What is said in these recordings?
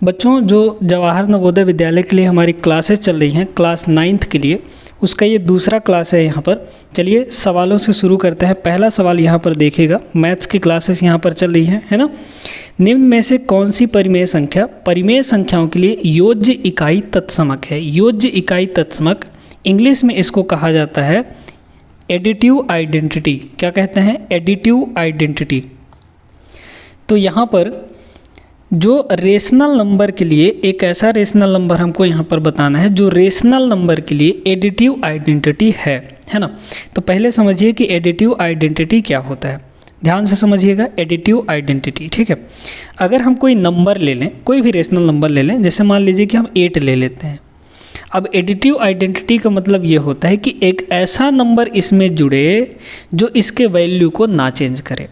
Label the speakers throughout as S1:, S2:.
S1: बच्चों, जो जवाहर नवोदय विद्यालय के लिए हमारी क्लासेस चल रही हैं क्लास 9th के लिए, उसका ये दूसरा क्लास है यहाँ पर। चलिए सवालों से शुरू करते हैं। पहला सवाल यहाँ पर देखिएगा, मैथ्स की क्लासेस यहाँ पर चल रही हैं, है ना। निम्न में से कौन सी परिमेय संख्या परिमेय संख्याओं के लिए योज्य इकाई तत्समक है? योज्य इकाई तत्समक, इंग्लिश में इसको कहा जाता है एडिटिव आइडेंटिटी। क्या कहते हैं? Additive identity. तो यहाँ पर जो रेशनल नंबर के लिए एक ऐसा रेशनल नंबर हमको यहाँ पर बताना है जो रेशनल नंबर के लिए एडिटिव आइडेंटिटी है ना। तो पहले समझिए कि एडिटिव आइडेंटिटी क्या होता है, ध्यान से समझिएगा। एडिटिव आइडेंटिटी, ठीक है। अगर हम कोई नंबर ले लें, कोई भी रेशनल नंबर ले लें, जैसे मान लीजिए कि हम 8 ले लेते हैं। अब एडिटिव आइडेंटिटी का मतलब ये होता है कि एक ऐसा नंबर इसमें जुड़े जो इसके वैल्यू को ना चेंज करे।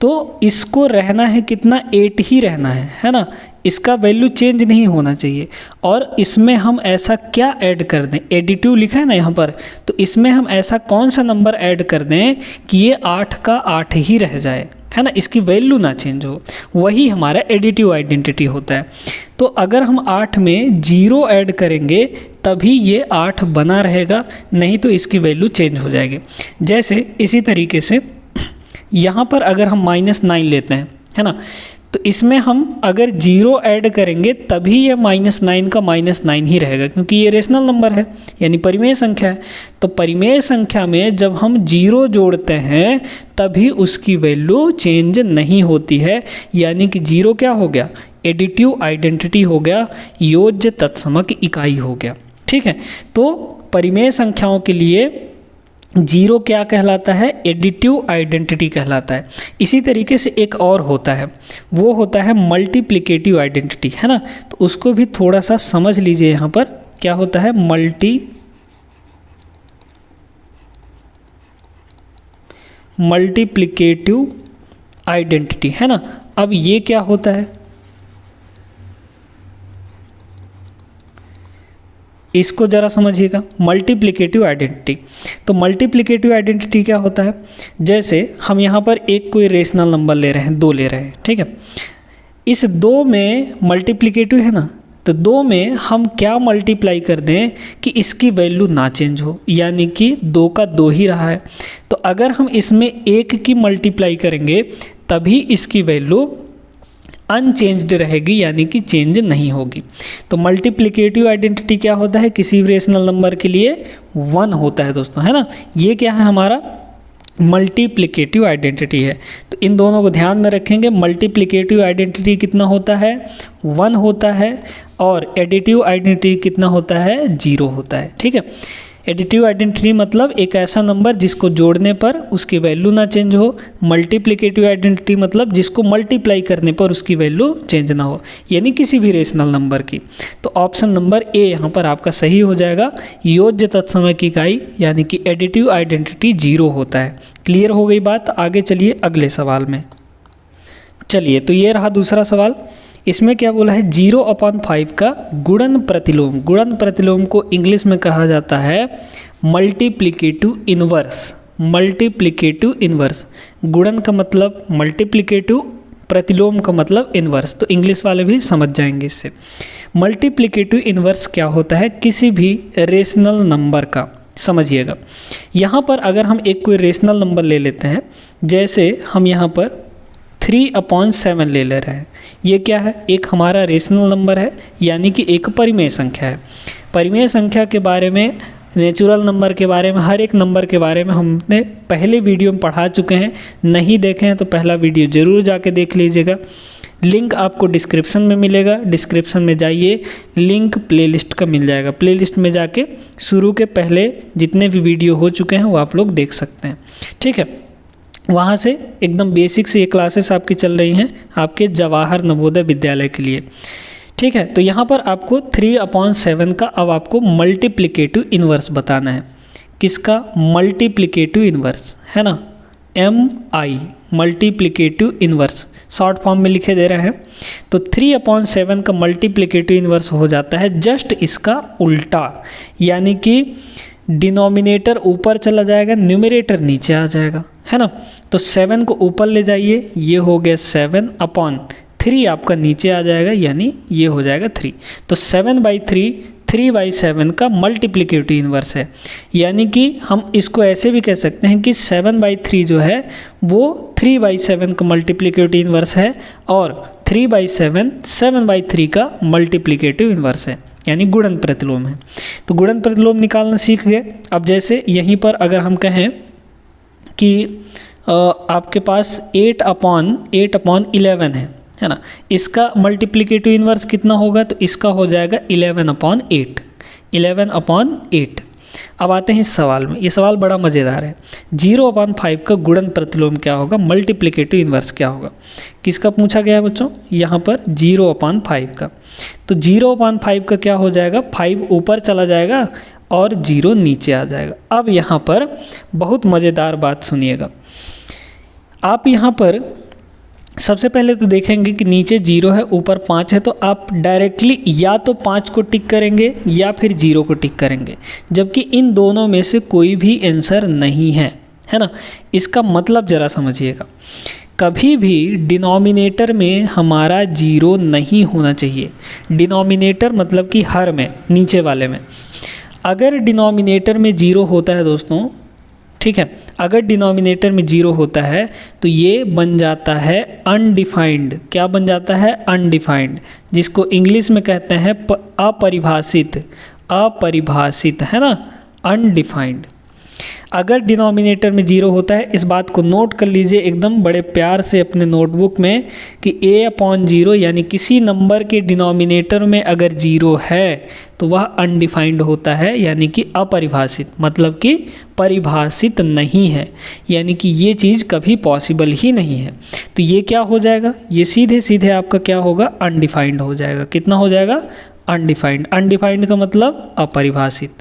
S1: तो इसको रहना है कितना? 8 ही रहना है ना। इसका वैल्यू चेंज नहीं होना चाहिए। और इसमें हम ऐसा क्या ऐड कर दें? एडिटिव लिखा है ना यहाँ पर, तो इसमें हम ऐसा कौन सा नंबर ऐड कर दें कि ये 8 का 8 ही रह जाए, है ना, इसकी वैल्यू ना चेंज हो। वही हमारा एडिटिव आइडेंटिटी होता है। तो अगर हम 8 में 0 ऐड करेंगे तभी ये 8 बना रहेगा, नहीं तो इसकी वैल्यू चेंज हो जाएगी। जैसे इसी तरीके से यहाँ पर अगर हम -9 लेते हैं, है ना, तो इसमें हम अगर 0 ऐड करेंगे तभी ये -9 का -9 ही रहेगा, क्योंकि ये रेशनल नंबर है यानी परिमेय संख्या है। तो परिमेय संख्या में जब हम 0 जोड़ते हैं तभी उसकी वैल्यू चेंज नहीं होती है, यानी कि 0 क्या हो गया? एडिटिव आइडेंटिटी हो गया, योज्य तत्समक इकाई हो गया, ठीक है। तो परिमेय संख्याओं के लिए 0 क्या कहलाता है? एडिटिव आइडेंटिटी कहलाता है। इसी तरीके से एक और होता है, वो होता है मल्टीप्लिकेटिव आइडेंटिटी, है ना। तो उसको भी थोड़ा सा समझ लीजिए। यहाँ पर क्या होता है? मल्टीप्लिकेटिव आइडेंटिटी, है ना। अब ये क्या होता है? इसको ज़रा समझिएगा, मल्टीप्लिकेटिव आइडेंटिटी। तो मल्टीप्लिकेटिव आइडेंटिटी क्या होता है? जैसे हम यहाँ पर एक कोई रेशनल नंबर ले रहे हैं, 2 ले रहे हैं, ठीक है। इस 2 में मल्टीप्लिकेटिव है ना, तो 2 में हम क्या मल्टीप्लाई कर दें कि इसकी वैल्यू ना चेंज हो, यानी कि 2 का 2 ही रहा है। तो अगर हम इसमें 1 की मल्टीप्लाई करेंगे तभी इसकी वैल्यू अनचेंज्ड रहेगी, यानी कि चेंज नहीं होगी। तो मल्टीप्लिकेटिव आइडेंटिटी क्या होता है? किसी भी रेशनल नंबर के लिए 1 होता है दोस्तों, है ना। ये क्या है? हमारा मल्टीप्लिकेटिव आइडेंटिटी है। तो इन दोनों को ध्यान में रखेंगे। मल्टीप्लिकेटिव आइडेंटिटी कितना होता है? 1 होता है। और एडिटिव आइडेंटिटी कितना होता है? 0 होता है, ठीक है। एडिटिव आइडेंटिटी मतलब एक ऐसा नंबर जिसको जोड़ने पर उसकी वैल्यू ना चेंज हो। मल्टीप्लिकेटिव आइडेंटिटी मतलब जिसको मल्टीप्लाई करने पर उसकी वैल्यू चेंज ना हो, यानी किसी भी रेशनल नंबर की। तो ऑप्शन नंबर ए यहाँ पर आपका सही हो जाएगा। योज्य तत्समक इकाई यानी कि एडिटिव आइडेंटिटी 0 होता है। क्लियर हो गई बात? आगे चलिए अगले सवाल में। चलिए, तो ये रहा दूसरा सवाल। इसमें क्या बोला है? 0/5 का गुणन प्रतिलोम। गुणन प्रतिलोम को इंग्लिश में कहा जाता है मल्टीप्लिकेटिव इनवर्स। मल्टीप्लिकेटिव इनवर्स, गुणन का मतलब मल्टीप्लिकेटिव, प्रतिलोम का मतलब इनवर्स। तो इंग्लिश वाले भी समझ जाएंगे इससे। मल्टीप्लिकेटिव इनवर्स क्या होता है? किसी भी रेशनल नंबर का, समझिएगा। यहाँ पर अगर हम एक कोई रेशनल नंबर ले लेते हैं, जैसे हम यहाँ पर 3/7 ले रहे हैं। ये क्या है? एक हमारा रेशनल नंबर है, यानी कि एक परिमेय संख्या है। परिमेय संख्या के बारे में, नेचुरल नंबर के बारे में, हर एक नंबर के बारे में हमने पहले वीडियो में पढ़ा चुके हैं। नहीं देखे हैं तो पहला वीडियो ज़रूर जाके देख लीजिएगा। लिंक आपको डिस्क्रिप्शन में मिलेगा। डिस्क्रिप्शन में जाइए, लिंक प्लेलिस्ट का मिल जाएगा। प्लेलिस्ट में जाके शुरू के पहले जितने भी वीडियो हो चुके हैं वो आप लोग देख सकते हैं, ठीक है। वहाँ से एकदम बेसिक से ये क्लासेस आपकी चल रही हैं आपके जवाहर नवोदय विद्यालय के लिए, ठीक है। तो यहाँ पर आपको 3/7 का अब आपको मल्टीप्लिकेटिव इनवर्स बताना है। किसका? मल्टीप्लिकेटिव इनवर्स, है ना, MI, multiplicative inverse short form में लिखे दे रहे हैं। तो 3/7 का मल्टीप्लिकेटिव इनवर्स हो जाता है जस्ट इसका उल्टा, यानी कि डिनोमिनेटर ऊपर चला जाएगा, न्यूमरेटर नीचे आ जाएगा, है ना। तो 7 को ऊपर ले जाइए, ये हो गया 7/3 3 आपका नीचे आ जाएगा, यानी ये हो जाएगा 3। तो 7/3 3/7 का मल्टीप्लिकेटिव इन्वर्स है, यानी कि हम इसको ऐसे भी कह सकते हैं कि 7/3 जो है वो 3/7 का मल्टीप्लिकेटिव इन्वर्स है और 3/7 7/3 का मल्टीप्लिकेटिव इन्वर्स है, यानी गुणन प्रतिलोम है। तो गुणन प्रतिलोम निकालना सीख गए। अब जैसे यहीं पर अगर हम कहें कि आपके पास 8/11 है ना, इसका मल्टीप्लिकेटिव इन्वर्स कितना होगा, तो इसका हो जाएगा 11/8। 11/8। अब आते हैं इस सवाल में, ये सवाल बड़ा मज़ेदार है। 0/5 का गुणन प्रतिलोम क्या होगा, मल्टीप्लिकेटिव इन्वर्स क्या होगा, किसका पूछा गया है बच्चों, यहाँ पर 0/5 का। तो 0/5 का क्या हो जाएगा, 5 ऊपर चला जाएगा और 0 नीचे आ जाएगा। अब यहाँ पर बहुत मज़ेदार बात सुनिएगा। आप यहाँ पर सबसे पहले तो देखेंगे कि नीचे 0 है, ऊपर 5 है, तो आप डायरेक्टली या तो 5 को टिक करेंगे या फिर 0 को टिक करेंगे, जबकि इन दोनों में से कोई भी आंसर नहीं है, है ना। इसका मतलब ज़रा समझिएगा, कभी भी डिनोमिनेटर में हमारा 0 नहीं होना चाहिए। डिनोमिनेटर मतलब कि हर में, नीचे वाले में। अगर डिनोमिनेटर में 0 होता है दोस्तों, ठीक है, अगर डिनोमिनेटर में 0 होता है तो ये बन जाता है अनडिफाइंड। क्या बन जाता है, अनडिफाइंड, जिसको इंग्लिश में कहते हैं अपरिभाषित। अपरिभाषित है ना, अनडिफाइंड। अगर डिनोमिनेटर में 0 होता है, इस बात को नोट कर लीजिए एकदम बड़े प्यार से अपने नोटबुक में कि a/0 यानी किसी नंबर के डिनोमिनेटर में अगर 0 है तो वह अनडिफाइंड होता है, यानी कि अपरिभाषित, मतलब कि परिभाषित नहीं है, यानी कि ये चीज़ कभी पॉसिबल ही नहीं है। तो ये क्या हो जाएगा, ये सीधे सीधे आपका क्या होगा, अनडिफाइंड हो जाएगा। कितना हो जाएगा, अनडिफाइंड। अनडिफाइंड का मतलब अपरिभाषित।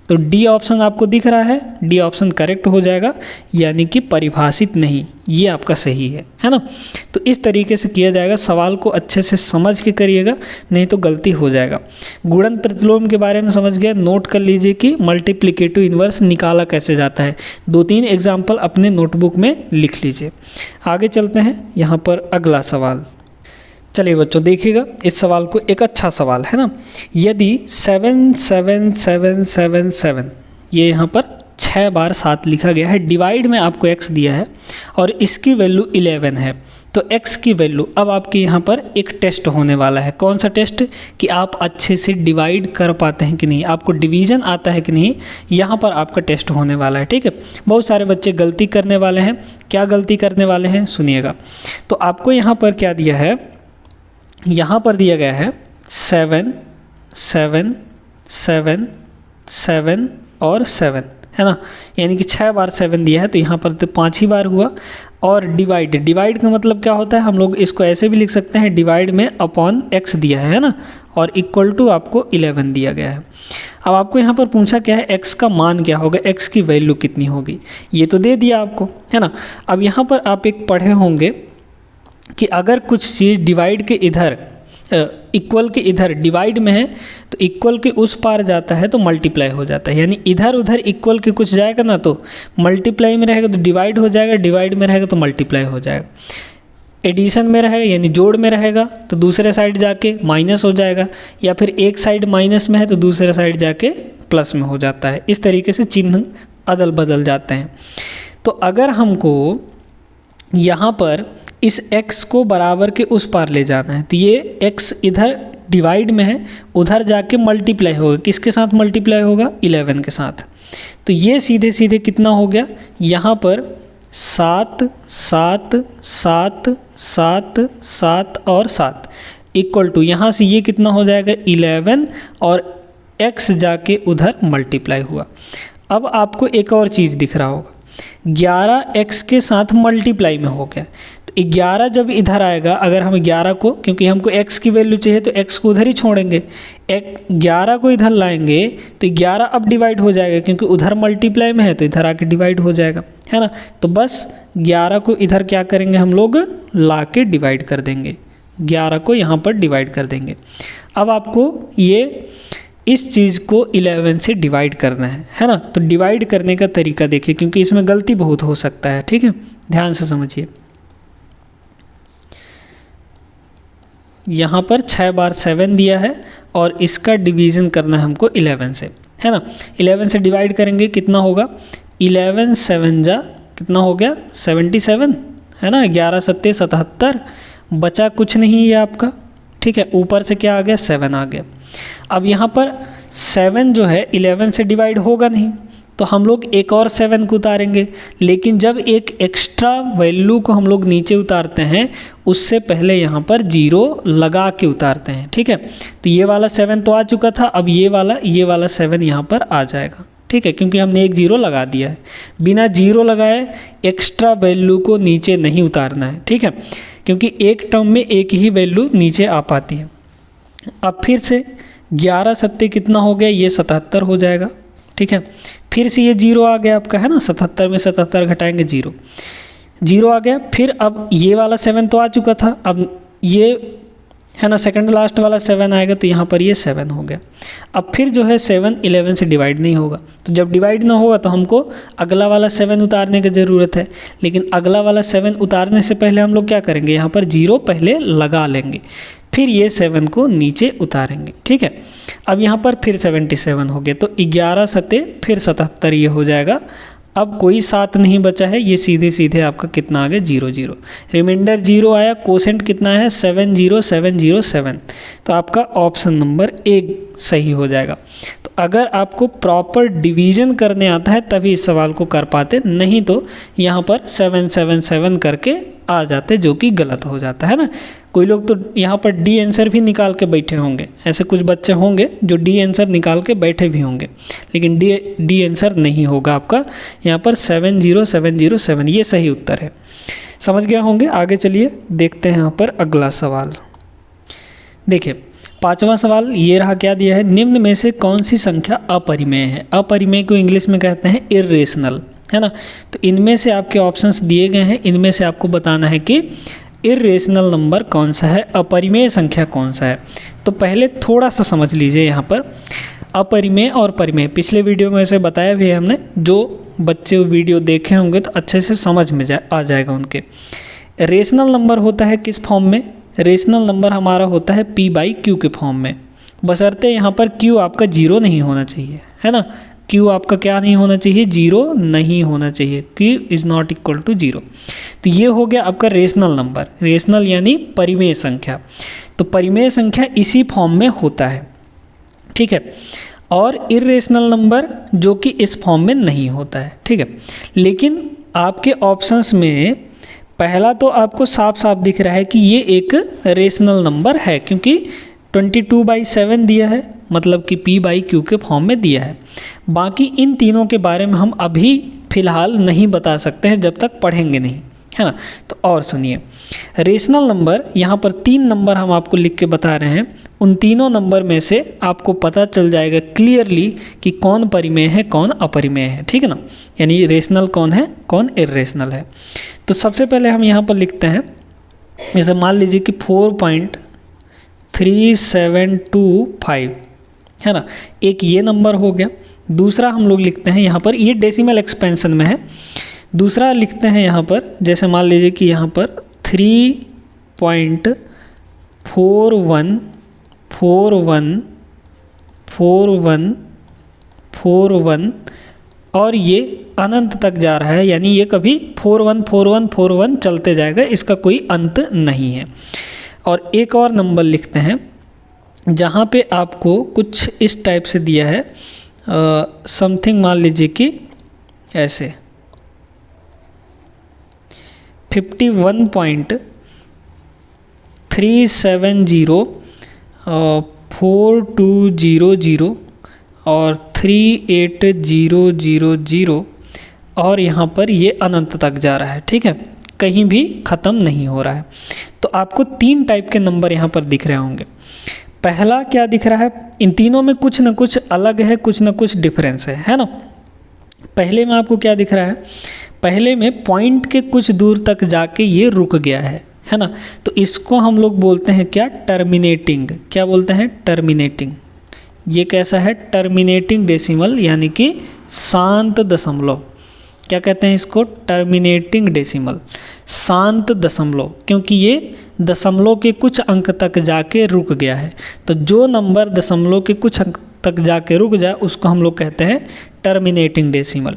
S1: तो डी ऑप्शन आपको दिख रहा है, डी ऑप्शन करेक्ट हो जाएगा, यानी कि परिभाषित नहीं, ये आपका सही है ना। तो इस तरीके से किया जाएगा। सवाल को अच्छे से समझ के करिएगा, नहीं तो गलती हो जाएगा। गुणन प्रतिलोम के बारे में समझ गए, नोट कर लीजिए कि मल्टीप्लिकेटिव इन्वर्स निकाला कैसे जाता है। 2-3 एग्जाम्पल अपने नोटबुक में लिख लीजिए। आगे चलते हैं, यहाँ पर अगला सवाल। चलिए बच्चों देखिएगा इस सवाल को, एक अच्छा सवाल है ना। यदि 7 7 7 7 7 ये यहाँ पर 6 बार 7 लिखा गया है, डिवाइड में आपको x दिया है और इसकी वैल्यू 11 है, तो x की वैल्यू, अब आपके यहाँ पर एक टेस्ट होने वाला है। कौन सा टेस्ट, कि आप अच्छे से डिवाइड कर पाते हैं कि नहीं, आपको डिवीज़न आता है कि नहीं, यहाँ पर आपका टेस्ट होने वाला है। ठीक है, बहुत सारे बच्चे गलती करने वाले हैं। क्या गलती करने वाले हैं, सुनिएगा। तो आपको यहाँ पर क्या दिया है, यहाँ पर दिया गया है 7 7 7 7 और 7, है ना, यानी कि 6 बार 7 दिया है, तो यहाँ पर तो 5 ही बार हुआ। और डिवाइड, डिवाइड का मतलब क्या होता है, हम लोग इसको ऐसे भी लिख सकते हैं, डिवाइड में अपॉन x दिया है ना, और इक्वल टू आपको 11 दिया गया है। अब आपको यहाँ पर पूछा क्या है, x का मान क्या होगा, x की वैल्यू कितनी होगी, ये तो दे दिया आपको, है ना। अब यहाँ पर आप एक पढ़े होंगे कि अगर कुछ चीज़ डिवाइड के इधर इक्वल के इधर डिवाइड में है तो इक्वल के उस पार जाता है तो मल्टीप्लाई हो जाता है, यानी इधर उधर इक्वल के कुछ जाएगा ना तो मल्टीप्लाई में रहेगा तो डिवाइड हो जाएगा, डिवाइड में रहेगा तो मल्टीप्लाई हो जाएगा। एडिशन में रहेगा यानी जोड़ में रहेगा तो दूसरे साइड जाके माइनस हो जाएगा, या फिर एक साइड माइनस में है तो दूसरे साइड जाके प्लस में हो जाता है। इस तरीके से चिन्ह अदल बदल जाते हैं। तो अगर हमको यहाँ पर इस x को बराबर के उस पार ले जाना है तो ये x इधर डिवाइड में है, उधर जाके मल्टीप्लाई होगा, किसके साथ मल्टीप्लाई होगा, 11 के साथ। तो ये सीधे सीधे कितना हो गया, यहाँ पर 7 7 7 7 7 और 7 इक्वल टू, यहाँ से ये कितना हो जाएगा 11 और x जाके उधर मल्टीप्लाई हुआ। अब आपको एक और चीज़ दिख रहा होगा, 11x के साथ मल्टीप्लाई में हो गया, तो 11 जब इधर आएगा, अगर हम 11 को, क्योंकि हमको x की वैल्यू चाहिए तो x को उधर ही छोड़ेंगे, 11 को इधर लाएंगे तो 11 अब डिवाइड हो जाएगा, क्योंकि उधर मल्टीप्लाई में है तो इधर आके डिवाइड हो जाएगा, है ना। तो बस 11 को इधर क्या करेंगे हम लोग, ला के डिवाइड कर देंगे, 11 को यहाँ पर डिवाइड कर देंगे। अब आपको ये इस चीज़ को 11 से डिवाइड करना है ना। तो डिवाइड करने का तरीका देखिए, क्योंकि इसमें गलती बहुत हो सकता है, ठीक है, ध्यान से समझिए। यहाँ पर 6 बार 7 दिया है और इसका डिवीज़न करना है हमको 11 से, है ना। 11 से डिवाइड करेंगे कितना होगा, 11 7 जा कितना हो गया 77, है ना। 11 सत्ते 77, बचा कुछ नहीं है आपका, ठीक है। ऊपर से क्या आ गया 7 आ गया। अब यहाँ पर 7 जो है 11 से डिवाइड होगा नहीं, तो हम लोग एक और 7 को उतारेंगे। लेकिन जब एक एक्स्ट्रा वैल्यू को हम लोग नीचे उतारते हैं उससे पहले यहाँ पर 0 लगा के उतारते हैं, ठीक है। तो ये वाला 7 तो आ चुका था, अब ये वाला 7 यहाँ पर आ जाएगा, ठीक है, क्योंकि हमने एक 0 लगा दिया है। बिना 0 लगाए एक्स्ट्रा वैल्यू को नीचे नहीं उतारना है, ठीक है, क्योंकि एक टर्म में एक ही वैल्यू नीचे आ पाती है। अब फिर से 11 सत्ते कितना हो गया, ये 77 हो जाएगा, ठीक है। फिर से ये 0 आ गया आपका, है ना। 77 में 77 घटाएंगे 0 आ गया। फिर अब ये वाला 7 तो आ चुका था, अब ये है ना सेकंड लास्ट वाला 7 आएगा, तो यहाँ पर ये 7 हो गया। अब फिर जो है 7 11 से डिवाइड नहीं होगा, तो जब डिवाइड ना होगा तो हमको अगला वाला 7 उतारने की ज़रूरत है। लेकिन अगला वाला 7 उतारने से पहले हम लोग क्या करेंगे, यहाँ पर 0 पहले लगा लेंगे, फिर ये 7 को नीचे उतारेंगे, ठीक है। अब यहाँ पर फिर 77 हो गया, तो 11 सत्ते फिर 77 ये हो जाएगा। अब कोई 7 नहीं बचा है, ये सीधे सीधे आपका कितना आ गया 0 0, रिमाइंडर 0 आया। कोसेंट कितना है 70707, तो आपका ऑप्शन नंबर 1 सही हो जाएगा। तो अगर आपको प्रॉपर डिवीज़न करने आता है तभी इस सवाल को कर पाते, नहीं तो यहाँ पर 777 करके आ जाते, जो कि गलत हो जाता है ना। कोई लोग तो यहाँ पर डी आंसर भी निकाल के बैठे होंगे, ऐसे कुछ बच्चे होंगे जो डी आंसर निकाल के बैठे भी होंगे, लेकिन डी आंसर नहीं होगा आपका। यहाँ पर 70707 ये सही उत्तर है। समझ गया होंगे। आगे चलिए देखते हैं यहाँ पर अगला सवाल। देखिए 5वां सवाल ये रहा, क्या दिया है, निम्न में से कौन सी संख्या अपरिमेय है। अपरिमेय को इंग्लिश में कहते हैं इर्रेशनल, है ना। तो इनमें से आपके ऑप्शंस दिए गए हैं, इनमें से आपको बताना है कि इर्रेशनल नंबर कौन सा है, अपरिमेय संख्या कौन सा है। तो पहले थोड़ा सा समझ लीजिए यहाँ पर अपरिमेय और परिमेय। पिछले वीडियो में से बताया भी है हमने, जो बच्चे वीडियो देखे होंगे तो अच्छे से समझ में आ जाएगा उनके। रेशनल नंबर होता है किस फॉर्म में, रेशनल नंबर हमारा होता है P/Q के फॉर्म में, बशर्ते यहाँ पर Q आपका 0 नहीं होना चाहिए, है ना। Q आपका क्या नहीं होना चाहिए, 0 नहीं होना चाहिए, Q is not equal to 0। तो ये हो गया आपका रेशनल नंबर, रेशनल यानी परिमेय संख्या। तो परिमेय संख्या इसी फॉर्म में होता है, ठीक है। और इर्रेशनल नंबर जो कि इस फॉर्म में नहीं होता है, ठीक है। लेकिन आपके ऑप्शंस में पहला तो आपको साफ साफ दिख रहा है कि ये एक रेशनल नंबर है, क्योंकि 22/7 दिया है, मतलब कि P/Q के फॉर्म में दिया है। बाकी इन तीनों के बारे में हम अभी फ़िलहाल नहीं बता सकते हैं जब तक पढ़ेंगे नहीं, है ना। तो और सुनिए, रेशनल नंबर यहाँ पर 3 नंबर हम आपको लिख के बता रहे हैं। उन तीनों नंबर में से आपको पता चल जाएगा क्लियरली कि कौन परिमेय है कौन अपरिमेय है, ठीक है ना। यानी रेशनल कौन है कौन इर्रेशनल है। तो सबसे पहले हम यहाँ पर लिखते हैं, जैसे मान लीजिए कि 4.3725, है ना, एक ये नंबर हो गया। दूसरा हम लोग लिखते हैं यहाँ पर, ये डेसिमल एक्सपेंशन में है। दूसरा लिखते हैं यहाँ पर, जैसे मान लीजिए कि यहाँ पर 3.41414141 और ये अनंत तक जा रहा है, यानी ये कभी 414141 चलते जाएगा, इसका कोई अंत नहीं है। और एक और नंबर लिखते हैं जहाँ पे आपको कुछ इस टाइप से दिया है, समथिंग मान लीजिए कि ऐसे 51.3704200 और 38000 और यहाँ पर ये अनंत तक जा रहा है, ठीक है, कहीं भी ख़त्म नहीं हो रहा है। तो आपको 3 टाइप के नंबर यहाँ पर दिख रहे होंगे। पहला क्या दिख रहा है, इन तीनों में कुछ ना कुछ अलग है, कुछ ना कुछ डिफरेंस है ना। पहले में आपको क्या दिख रहा है, पहले में पॉइंट के कुछ दूर तक जाके ये रुक गया है ना। तो इसको हम लोग बोलते हैं क्या, टर्मिनेटिंग। क्या बोलते हैं, टर्मिनेटिंग। ये कैसा है, टर्मिनेटिंग डेसिमल, यानी कि शांत दशमलव। क्या कहते हैं इसको, टर्मिनेटिंग डेसिमल, शांत दशमलव, क्योंकि ये दशमलव के कुछ अंक तक जाके रुक गया है। तो जो नंबर दशमलव के कुछ अंक तक जाके रुक जाए उसको हम लोग कहते हैं टर्मिनेटिंग डेसिमल।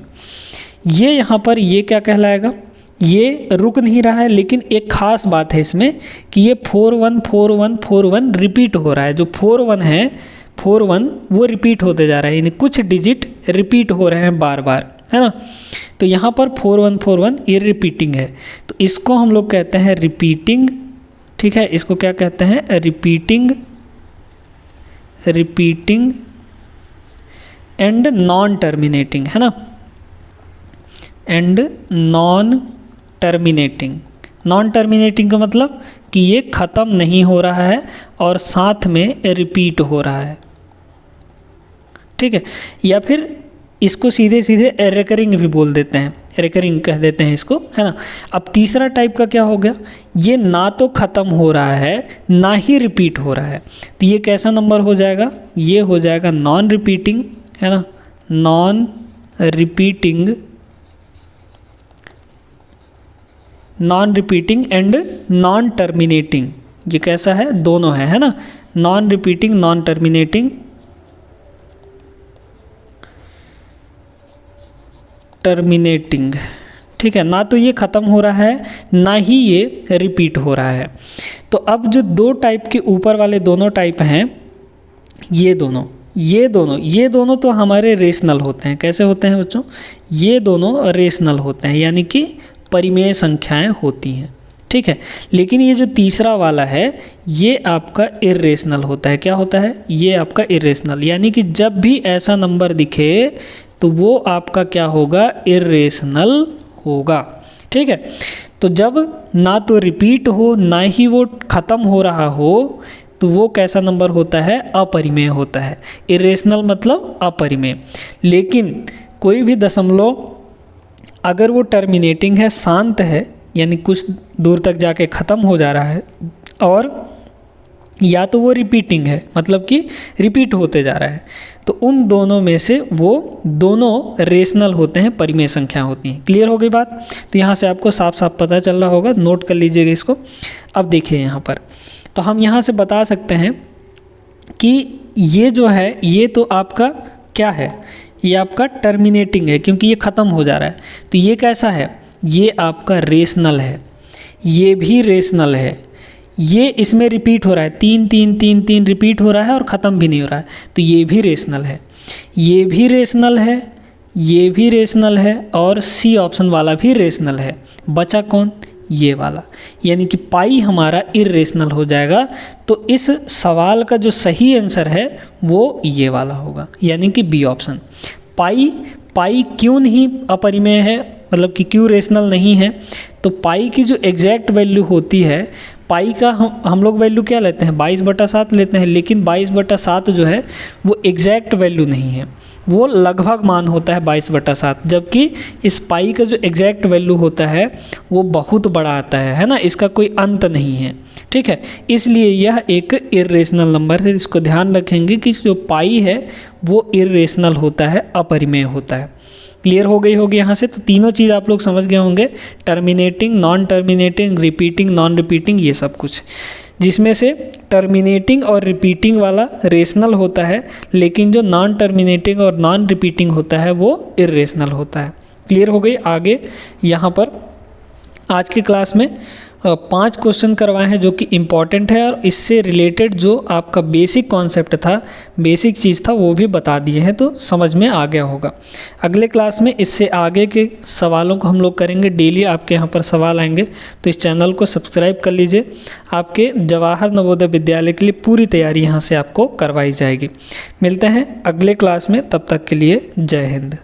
S1: ये यहाँ पर ये क्या कहलाएगा, ये रुक नहीं रहा है, लेकिन एक खास बात है इसमें कि ये 414141 रिपीट हो रहा है। जो 41 है 41 वो रिपीट होते जा रहा है, यानी कुछ डिजिट रिपीट हो रहे हैं बार बार, है ना। तो यहाँ पर 4141 ये रिपीटिंग है, तो इसको हम लोग कहते हैं रिपीटिंग, ठीक है। इसको क्या कहते हैं, रिपीटिंग एंड नॉन टर्मिनेटिंग, है ना, एंड नॉन टर्मिनेटिंग का मतलब कि ये ख़त्म नहीं हो रहा है और साथ में रिपीट हो रहा है, ठीक है। या फिर इसको सीधे सीधे रिकरिंग भी बोल देते हैं, रिकरिंग कह देते हैं इसको, है ना। अब तीसरा टाइप का क्या हो गया, ये ना तो ख़त्म हो रहा है ना ही रिपीट हो रहा है, तो ये कैसा नंबर हो जाएगा, ये हो जाएगा नॉन रिपीटिंग, है ना, non repeating and non terminating. ये कैसा है, दोनों है ना, नॉन रिपीटिंग नॉन टर्मिनेटिंग, ठीक है। ना तो ये ख़त्म हो रहा है ना ही ये रिपीट हो रहा है। तो अब जो दो टाइप के ऊपर वाले दोनों टाइप हैं, ये दोनों तो हमारे रेशनल होते हैं। कैसे होते हैं बच्चों, ये दोनों रेशनल होते हैं, यानी कि परिमेय संख्याएं होती हैं, ठीक है। लेकिन ये जो तीसरा वाला है ये आपका इर्रेशनल होता है। क्या होता है, ये आपका इर्रेशनल, यानी कि जब भी ऐसा नंबर दिखे तो वो आपका क्या होगा, इर्रेशनल होगा, ठीक है। तो जब ना तो रिपीट हो ना ही वो ख़त्म हो रहा हो तो वो कैसा नंबर होता है, अपरिमेय होता है। इर्रेशनल मतलब अपरिमेय। लेकिन कोई भी दशमलव अगर वो टर्मिनेटिंग है, शांत है, यानी कुछ दूर तक जाके ख़त्म हो जा रहा है, और या तो वो रिपीटिंग है, मतलब कि रिपीट होते जा रहा है, तो उन दोनों में से वो दोनों रेशनल होते हैं, परिमेय संख्या होती हैं। क्लियर हो गई बात। तो यहाँ से आपको साफ साफ पता चल रहा होगा, नोट कर लीजिएगा इसको। अब देखिए यहाँ पर, तो हम यहाँ से बता सकते हैं कि ये जो है ये तो आपका क्या है, ये आपका टर्मिनेटिंग है, क्योंकि ये ख़त्म हो जा रहा है। तो ये कैसा है, ये आपका रेशनल है, ये भी रेशनल है, ये इसमें रिपीट हो रहा है, 3 3 3 3 रिपीट हो रहा है और ख़त्म भी नहीं हो रहा है, तो ये भी रेशनल है, ये भी रेशनल है, ये भी रेशनल है, और सी ऑप्शन वाला भी रेशनल है। बचा कौन, ये वाला, यानी कि पाई हमारा इर्रेशनल हो जाएगा। तो इस सवाल का जो सही आंसर है वो ये वाला होगा, यानी कि बी ऑप्शन। पाई क्यों नहीं अपरिमेय है, मतलब कि क्यों रेशनल नहीं है, तो पाई की जो एग्जैक्ट वैल्यू होती है, पाई का हम लोग वैल्यू क्या लेते हैं, 22/7 लेते हैं, लेकिन 22/7 जो है वो एग्जैक्ट वैल्यू नहीं है, वो लगभग मान होता है 22/7, जबकि इस पाई का जो एग्जैक्ट वैल्यू होता है वो बहुत बड़ा आता है ना, इसका कोई अंत नहीं है, ठीक है। इसलिए यह एक इर्रेशनल नंबर है। इसको ध्यान रखेंगे कि जो पाई है वो इर्रेशनल होता है, अपरिमेय होता है। क्लियर हो गई होगी यहाँ से। तो तीनों चीज़ आप लोग समझ गए होंगे, terminating, non terminating, repeating, non repeating, ये सब कुछ, जिसमें से टर्मिनेटिंग और रिपीटिंग वाला रेशनल होता है, लेकिन जो नॉन टर्मिनेटिंग और नॉन रिपीटिंग होता है वो इर्रेशनल होता है। क्लियर हो गई। आगे यहाँ पर आज की क्लास में 5 क्वेश्चन करवाए हैं जो कि इम्पॉर्टेंट है, और इससे रिलेटेड जो आपका बेसिक कॉन्सेप्ट था, बेसिक चीज़ था, वो भी बता दिए हैं, तो समझ में आ गया होगा। अगले क्लास में इससे आगे के सवालों को हम लोग करेंगे। डेली आपके यहाँ पर सवाल आएंगे, तो इस चैनल को सब्सक्राइब कर लीजिए। आपके जवाहर नवोदय विद्यालय के लिए पूरी तैयारी यहाँ से आपको करवाई जाएगी। मिलते हैं अगले क्लास में, तब तक के लिए जय हिंद।